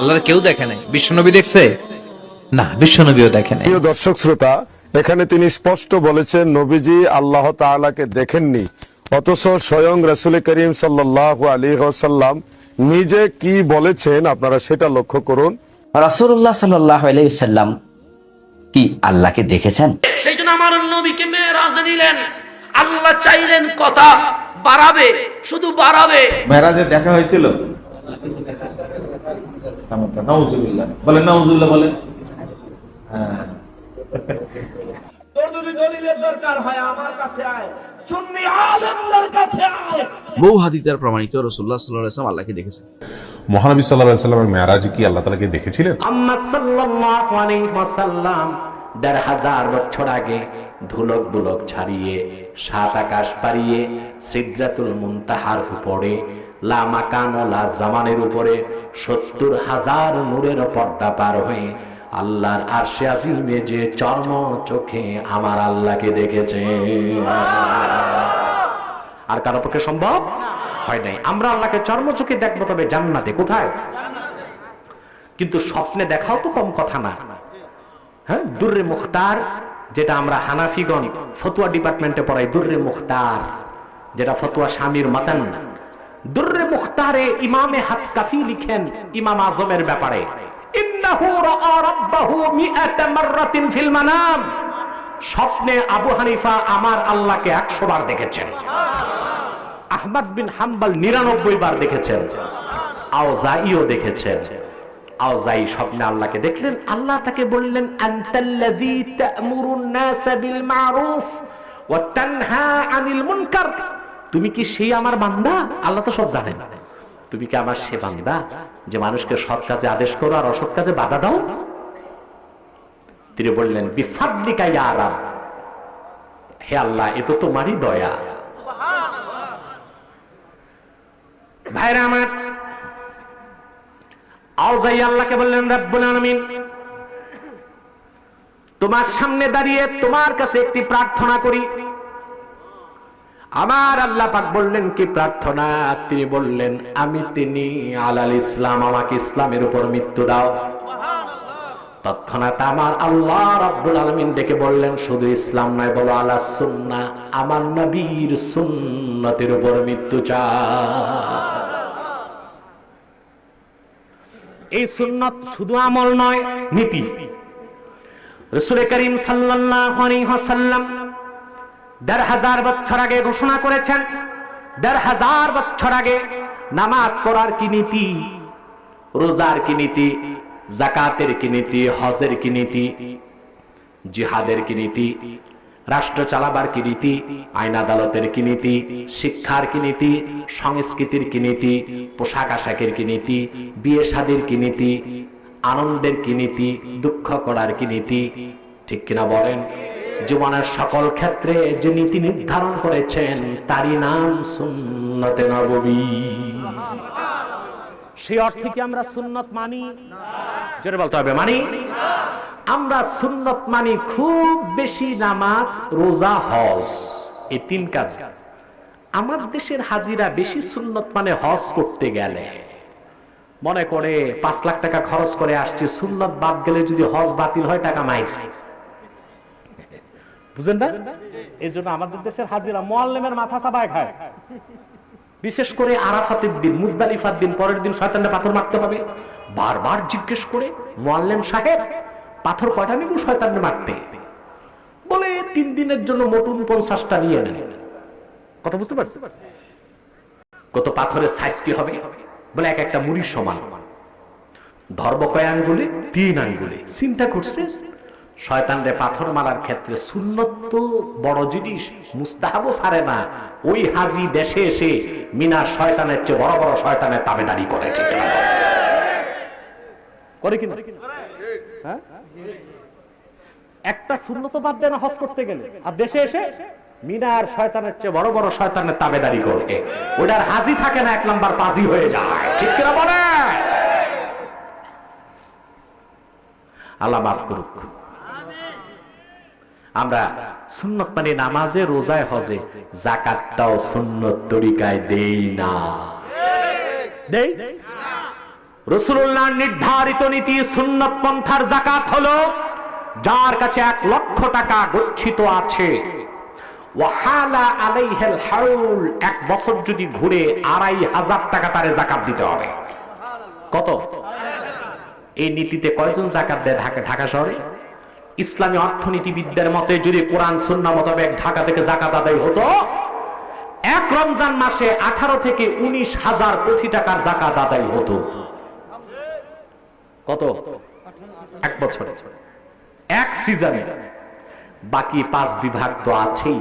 আল্লাহর কেউ দেখে নাই। বিশ্বনবী দেখছে না, বিশ্বনবীও দেখে নাই। প্রিয় দর্শক শ্রোতা, এখানে তিনি স্পষ্ট বলেছেন নবীজি আল্লাহ তাআলাকে দেখেননি, অথচ স্বয়ং রাসূল করিম সাল্লাল্লাহু আলাইহি ওয়াসাল্লাম নিজে কি বলেছেন আপনারা সেটা লক্ষ্য করুন। রাসূলুল্লাহ সাল্লাল্লাহু আলাইহি ওয়াসাল্লাম কি আল্লাহকে দেখেছেন? সেই জন্য আমার নবীকে মেরাজে নিলেন। আল্লাহ চাইলেন কথা বাড়াবে, শুধু বাড়াবে। মেরাজে দেখা হয়েছিল? নাউজুবিল্লাহ বলেন, নাউজুবিল্লাহ বলেন। হ্যাঁ, তোর যদি দলিলের দরকার হয় আমার কাছে আয়, সুন্নি আলেমদের কাছে আয়। বহু হাদিস দ্বারা প্রমাণিত রাসূলুল্লাহ সাল্লাল্লাহু আলাইহি ওয়াসাল্লাম আল্লাহকে দেখেছেন। মহানবী সাল্লাল্লাহু আলাইহি ওয়াসাল্লামের মেরাজে কি আল্লাহ তাআলাকে দেখেছিলেন? মুহাম্মদ সাল্লাল্লাহু আলাইহি ওয়াসাল্লাম ১,৫০০ বছর আগে ধুলক বুলক ছাড়িয়ে সাত আকাশ পাড়িয়ে সিদরাতুল মুনতাহার উপরে লা মাকান ও লা জামানের উপরে ৭০,০০০ নূরের পর্দা পার হয়ে আল্লাহর আরশে আজিমে যে চর্ম চোখে আমার আল্লাহকে দেখেছে, আর কারো পক্ষে সম্ভব হয় নাই। আমরা আল্লাহকে চর্ম চোখে দেখবো, তবে জান্নাতে। কোথায়? কিন্তু স্বপ্নে দেখাও তো কম কথা না। হ্যাঁ, দুররে মুখতার, যেটা আমরা হানাফিগণ ফতোয়া ডিপার্টমেন্টে পড়াই, দুররে মুখতার, যেটা ফতোয়া স্বামীর মাতান। দুররে মুখতারে ইমামে হাসকাফি লিখেন ইমাম আজমের ব্যাপারে, ইন্নাহু রাআ রাব্বাহু মিআতা মাররাতিন ফিল মানাম। স্বপ্নে আবু হানিফা আমার আল্লাহকে ১০০ বার দেখেছেন, আহমদ বিন হাম্বল ৯৯ বার দেখেছেন, আওজাঈও দেখেছেন। আওজাঈ স্বপ্নে আল্লাহকে দেখলেন। আল্লাহ তাকে বললেন, আনতাল্লাযী তা'মুরুন নাসা বিল মা'রুফ ওয়া তানহা আনিল মুনকার। তুমি কি সেই আমার বান্দা? আল্লাহ তো সব জানেন। তুমি কি আমার সে বান্দা যে মানুষকে সৎ কাজে আদেশ করো আর অসৎ কাজে বাধা দাও? তিনি বললেন, বিফাদলিকা ইয়া রাব, হে আল্লাহ, এ তো তোমারই দয়া। ভাইরা আমার, আওজাঈ আল্লাহকে বললেন, রব্বুল আলামিন, তোমার সামনে দাঁড়িয়ে তোমার কাছে একটি প্রার্থনা করি। আমার আল্লাহ পাক বললেন, কি প্রার্থনা? তিনি বললেন, আমি তিনি আলাল ইসলাম, আমাকে ইসলামের উপর মৃত্যু দাও। তৎক্ষণাৎ আমার আল্লাহ রাব্বুল আলামিন ডেকে বললেন, শুধু ইসলাম নয়, বলো আলা সুন্নাহ, আমার নবীর সুন্নতের উপর মৃত্যু চাও। এই সুন্নাত শুধু আমল নয়, নীতি। রাসূল করিম সাল্লাল্লাহু আলাইহি ওয়াসাল্লাম ১,৫০০ বছর আগে ঘোষণা করেছেন, ১,৫০০ বছর আগে নামাজ পড়ার কি নীতি, রোজার কি নীতি, যাকাতের কি নীতি, হজের কি নীতি, জিহাদের কি নীতি, রাষ্ট্র চালাবার কি নীতি, আইন আদালতের কি নীতি, শিক্ষার কি নীতি, সংস্কৃতির কি নীতি, পোশাক আশাকের কি নীতি, বিয়ে শাদীর কি নীতি, আনন্দের কি নীতি, দুঃখ করার কি নীতি, ঠিক কিনা বলেন? জীবনের সকল ক্ষেত্রে যে নীতি নির্ধারণ করেছেন তারই নাম সুন্নতে নববী। সেই অর্থে কি আমরা সুন্নত মানি? জোরে বলতে হবে, মানি। আমরা সুন্নত মানি খুব বেশি নামাজ, রোজা, হজ, এই ৩ কাজ। আমার দেশের হাজিরা বেশি সুন্নত মানে হজ করতে গেলে মনে করে ৫ লাখ টাকা খরচ করে আসছে, সুন্নত বাদ গেলে যদি হজ বাতিল হয় টাকা মাইর। বুঝলেন না? এই জন্য আমাদের দেশের হাজিরা মুআল্লিমের মাথা চাবায় খায়। বিশেষ করে আরাফাতের দিন, মুজদালিফার দিন, পরের দিন শয়তানে পাথর মারতে হবে। বারবার জিজ্ঞেস করে, মুআল্লিম সাহেব পাথর কয়টা নিব শয়তানে মারতে? বলে ৩ দিনের জন্য মোটুন ৫০টা নিয়ে নেন। কথা বুঝতে পারছি? কত পাথরের সাইজ কি হবে? বলে এক একটা মুড়ির সমান। ধর্ম কয় আঙ্গুলে? ৩ আঙ্গুলে। চিন্তা করছে, শয়তানরে পাথর মারার ক্ষেত্রে সুন্নত তো বড় জিনিস, মুস্তাহাবও ছাড়ে না। ওই হাজি দেশে এসে মিনার শয়তানের চেয়ে বড় বড় শয়তানের তাবেদারি করে, ঠিক না? করে কিনা? হ্যাঁ, একটা সুন্নত বাদ দেয় না হজ করতে গেলে, আর দেশে এসে মিনার শয়তানের চেয়ে বড় বড় শয়তানের তাবেদারি করে। ওটার হাজি থাকে না, ১ নাম্বার পাজি হয়ে যায়, ঠিক কিনা বলে? আল্লাহ মাফ করুক। আমরা সুন্নত মানে নামাজে, রোজায়, হজে, যাকাতটাও সুন্নত তরিকায় দেই না। দেই? রাসূলুল্লাহর নির্ধারিত নীতি সুন্নাত পন্থার যাকাত হলো যার কাছে 1 লক্ষ টাকা গচ্ছিত আছে, ওয়াহালা আলাইহিল হাউল, 1 বছর যদি ঘুরে 2500 টাকা তারে যাকাত দিতে হবে। কত? এই নীতিতে কয়জন যাকাত দেয় ঢাকা শহরে? ইসলামী অর্থনীতিবিদদের মতে যদি কোরআন সুন্নাহ মোতাবেক ঢাকা থেকে যাকাত আদায় হতো, 1 রমজান মাসে 18 থেকে 19,000 কোটি টাকার যাকাত আদায় হতো। কত? 1 বছরে, 1 সিজনে। বাকি 5 বিভাগ তো আছেই।